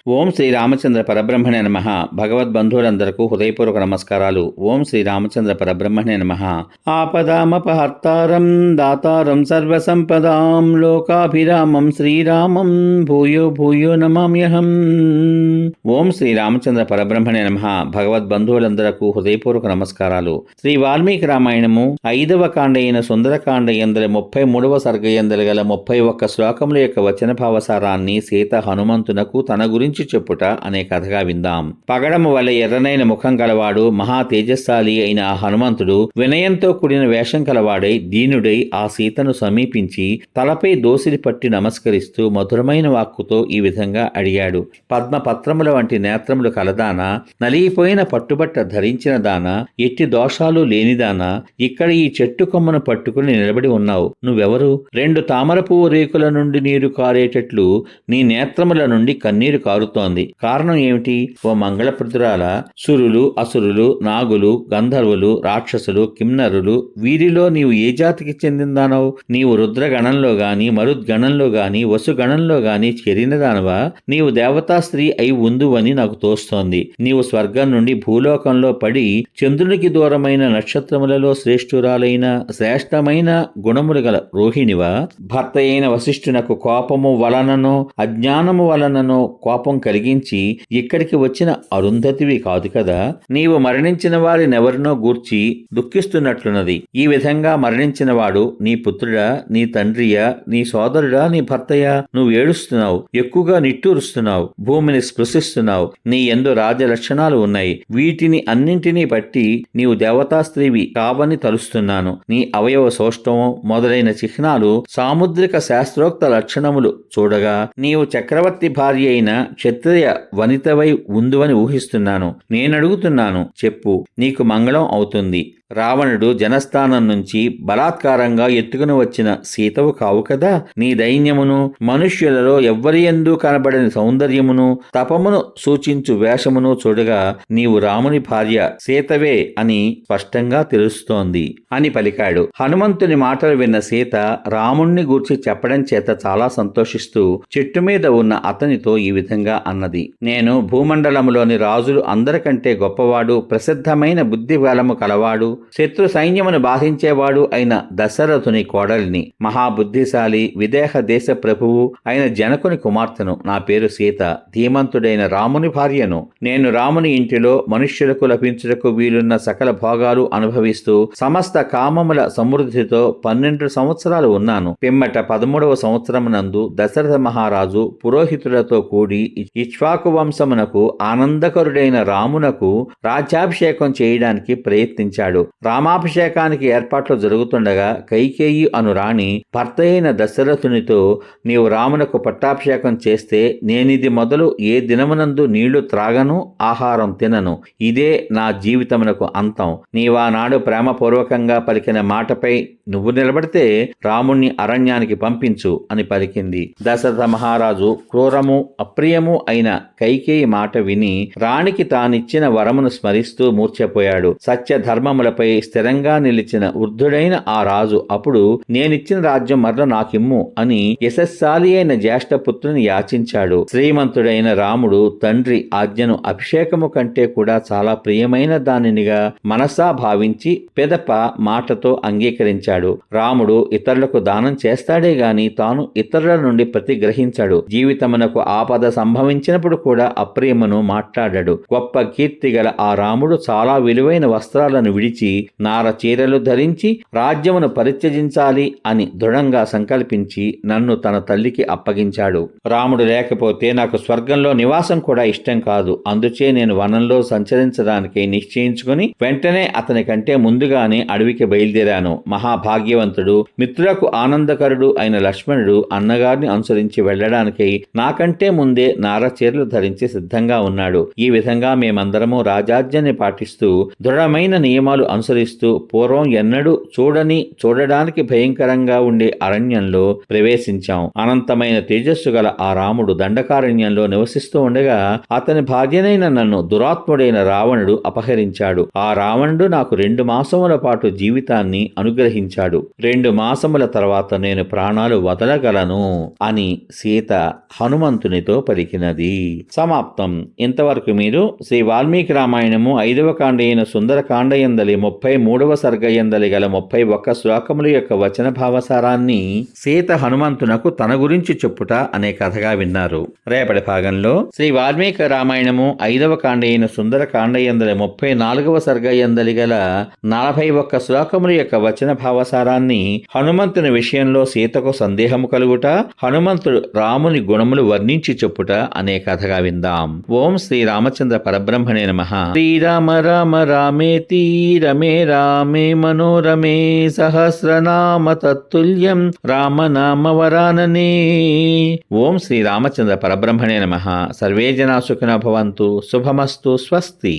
ఓం శ్రీ రామచంద్ర పరబ్రహ్మణే నమః. భగవద్బంధువులందరకు హృదయపూర్వక నమస్కారాలు. ఓం శ్రీ రామచంద్ర పరబ్రహ్మణే నమః. ఆపదామపహర్తారం దాతారం సర్వసంపదాం లోకాభిరామం శ్రీరామం భూయో భూయో నమామ్యహం. ఓం శ్రీ రామచంద్ర పరబ్రహ్మణే నమః. భగవద్బంధువులందరకు హృదయపూర్వక నమస్కారాలు. శ్రీ వాల్మీకి రామాయణము 5వ కాండ అయిన సుందరకాండ యందలి 33వ సర్గ యందలి గల 31 శ్లోకముల యొక్క వచన భావసారాన్ని సీత హనుమంతునకు తన గురించి చెప్పుట అనే కథగా విందాం. పగడము వల్ల ఎర్రనైన ముఖం కలవాడు, మహా తేజస్శాలి అయిన ఆ హనుమంతుడు వినయంతో కూడిన వేషం కలవాడై దీనుడై ఆ సీతను సమీపించి తలపై దోసిలి పట్టి నమస్కరిస్తూ మధురమైన వాక్కుతో ఈ విధంగా అడిగాడు. పద్మపత్రముల వంటి నేత్రములు కలదానా, నలిగిపోయిన పట్టుబట్ట ధరించిన దానా, ఎట్టి దోషాలు లేనిదానా, ఇక్కడ ఈ చెట్టు కొమ్మను పట్టుకుని నిలబడి ఉన్నావు. నువ్వెవరు? 2 తామర పువ్వు రేకుల నుండి నీరు కారేటట్లు నీ నేత్రముల నుండి కన్నీరు కారుతోంది. కారణం ఏమిటి? ఓ మంగళప్రదురాల, సురులు, అసురులు, నాగులు, గంధర్వులు, రాక్షసులు, కిన్నరులు, వీరిలో నీవు ఏ జాతికి చెందిందానవు? నీవు రుద్రగణంలో గాని, మరుద్గణంలో గాని, వసుగణంలో గాని చేరినదానవా? నీవు దేవతా స్త్రీ అయి ఉందువని నాకు తోస్తోంది. నీవు స్వర్గం నుండి భూలోకంలో పడి చంద్రునికి దూరమైన నక్షత్రములలో శ్రేష్టమైన గుణములు గల రోహిణివా? భర్త అయిన వశిష్ఠునకు కోపము వలననో అజ్ఞానము వలననో కోపం కలిగించి ఇక్కడికి వచ్చిన అరుంధతివి కాదు కదా. నీవు మరణించిన వారినెవరినో గూర్చి దుఃఖిస్తున్నట్లున్నది. ఈ విధంగా మరణించిన వాడు నీ పుత్రుడా, నీ తండ్రియా, నీ సోదరుడా, నీ భర్తయా? నువ్వు ఏడుస్తున్నావు, ఎక్కువగా నిట్టూరుస్తున్నావు, భూమిని స్పృశిస్తున్నావు. నీ యందు రాజలక్షణాలు ఉన్నాయి. వీటిని అన్నింటినీ బట్టి నీవు దేవతా స్త్రీవి కావని తలుస్తున్నాను. నీ అవయవ సౌష్ఠవం మొదలైన చిహ్నాలు సాముద్రిక శాస్త్రోక్త లక్షణములు చూడగా నీవు చక్రవర్తి భార్య అయిన క్షత్రియ వనితవై ఉందువని ఊహిస్తున్నాను. నేనడుగుతున్నాను, చెప్పు, నీకు మంగళం అవుతుంది. రావణుడు జనస్థానం నుంచి బలాత్కారంగా ఎత్తుకుని వచ్చిన సీతవు కావు కదా. నీ దైన్యమును, మనుష్యులలో ఎవ్వరి యందు కనబడని సౌందర్యమును, తపమును సూచించు వేషమును చూడగా నీవు రాముని భార్య సీతవే అని స్పష్టంగా తెలుస్తోంది అని పలికాడు. హనుమంతుని మాటలు విన్న సీత రాముణ్ణి గూర్చి చెప్పడం చేత చాలా సంతోషిస్తూ చెట్టు మీద ఉన్న అతనితో ఈ విధంగా అన్నది. నేను భూమండలములోని రాజులు అందరికంటే గొప్పవాడు, ప్రసిద్ధమైన బుద్ధి బలము కలవాడు, శత్రు సైన్యమును బాధించేవాడు అయిన దశరథుని కోడలిని, మహాబుద్ధిశాలి విదేహ దేశ ప్రభువు అయిన జనకుని కుమార్తెను. నా పేరు సీత, ధీమంతుడైన రాముని భార్యను. నేను రాముని ఇంటిలో మనుష్యులకు లభించుటకు వీలున్న సకల భోగాలు అనుభవిస్తూ సమస్త కామముల సమృద్ధితో 12 సంవత్సరాలు ఉన్నాను. పిమ్మట 13వ సంవత్సరమునందు దశరథ మహారాజు పురోహితులతో కూడి ఇక్ష్వాకు వంశమునకు ఆనందకరుడైన రామునకు రాజ్యాభిషేకం చేయడానికి ప్రయత్నించాడు. రామాభిషేకానికి ఏర్పాట్లు జరుగుతుండగా కైకేయి అను రాణి భర్త అయిన దశరథునితో, నీవు రామునకు పట్టాభిషేకం చేస్తే నేనిది మొదలు ఏ దినమునందు నీళ్లు త్రాగను, ఆహారం తినను. ఇదే నా జీవితమునకు అంతం. నీవానాడు ప్రేమపూర్వకంగా పలికిన మాటపై నువ్వు నిలబడితే రాముణ్ణి అరణ్యానికి పంపించు అని పలికింది. దశరథ మహారాజు క్రూరము అప్రియము అయిన కైకేయి మాట విని రాణికి తానిచ్చిన వరమును స్మరిస్తూ మూర్ఛపోయాడు. సత్యధర్మములపై స్థిరంగా నిలిచిన వృద్ధుడైన ఆ రాజు అప్పుడు నేనిచ్చిన రాజ్యం మరల నాకిమ్ము అని యశస్శాలి అయిన జ్యేష్ఠ పుత్రుని యాచించాడు. శ్రీమంతుడైన రాముడు తండ్రి ఆజ్ఞను అభిషేకము కంటే కూడా చాలా ప్రియమైన దానినిగా మనసా భావించి పెదప మాటతో అంగీకరించాడు. రాముడు ఇతరులకు దానం చేస్తాడే గాని తాను ఇతరుల నుండి ప్రతిగ్రహించాడు. జీవితమునకు ఆపద సంభవించినప్పుడు కూడా అప్రియమును మాట్లాడాడు. గొప్ప కీర్తి గల ఆ రాముడు చాలా విలువైన వస్త్రాలను విడిచి నార చీరలు ధరించి రాజ్యమును పరిత్యజించాలి అని దృఢంగా సంకల్పించి నన్ను తన తల్లికి అప్పగించాడు. రాముడు లేకపోతే నాకు స్వర్గంలో నివాసం కూడా ఇష్టం కాదు. అందుచే నేను వనంలో సంచరించడానికి నిశ్చయించుకుని వెంటనే అతని కంటే ముందుగానే అడవికి బయలుదేరాను. మహాభాగ్యవంతుడు, మిత్రులకు ఆనందకరుడు అయిన లక్ష్మణుడు అన్నగారిని అనుసరించి వెళ్లడానికి నాకంటే ముందే నార చీరలు ధరించి సిద్ధంగా ఉన్నాడు. ఈ విధంగా మేమందరము రాజాజ్ఞని పాటిస్తూ దృఢమైన నియమాలు అనుసరిస్తూ పూర్వం ఎన్నడూ చూడడానికి భయంకరంగా ఉండే అరణ్యంలో ప్రవేశించాం. అనంతమైన తేజస్సు గల ఆ రాముడు దండకారణ్యంలో నివసిస్తూ ఉండగా అతని భార్యనైన నన్ను దురాత్ముడైన రావణుడు అపహరించాడు. ఆ రావణుడు నాకు 2 మాసముల పాటు జీవితాన్ని అనుగ్రహించాడు. 2 మాసముల తర్వాత నేను ప్రాణాలు వదలగలను అని సీత హనుమంతునితో పలికినది. సమాప్తం. ఇంతవరకు మీరు శ్రీ వాల్మీకి రామాయణము 5వ కాండ అయిన సుందరకాండ యందలి 33వ సర్గ యందలి గల 31 శ్లోకముల యొక్క వచన భావసారాన్ని సీత హనుమంతునకు తన గురించి చెప్పుట అనే కథగా విన్నారు. రేపటి భాగంలో శ్రీ వాల్మీకి రామాయణము 5వ కాండ అయిన సుందరకాండ యందలి 34వ సర్గ యందలి గల 41 శ్లోకముల యొక్క వచన భావసారాన్ని, హనుమంతుని విషయంలో సీతకు సందేహము కలుగుట, హనుమంతుడు రాముని గుణములు వర్ణించి చెప్పుట అనే కథగా విందాం. ఓం శ్రీ రామచంద్ర పరబ్రహ్మణే నమః. శ్రీరామ రామ రామేతి రమే రామే మనోరమే సహస్రనామ తత్తుల్యం రామనామ వరాననే. ఓం శ్రీ రామచంద్ర పరబ్రహ్మణే నమః. సర్వే జనా సుఖినో భవంతు. శుభమస్తు. స్వస్తి.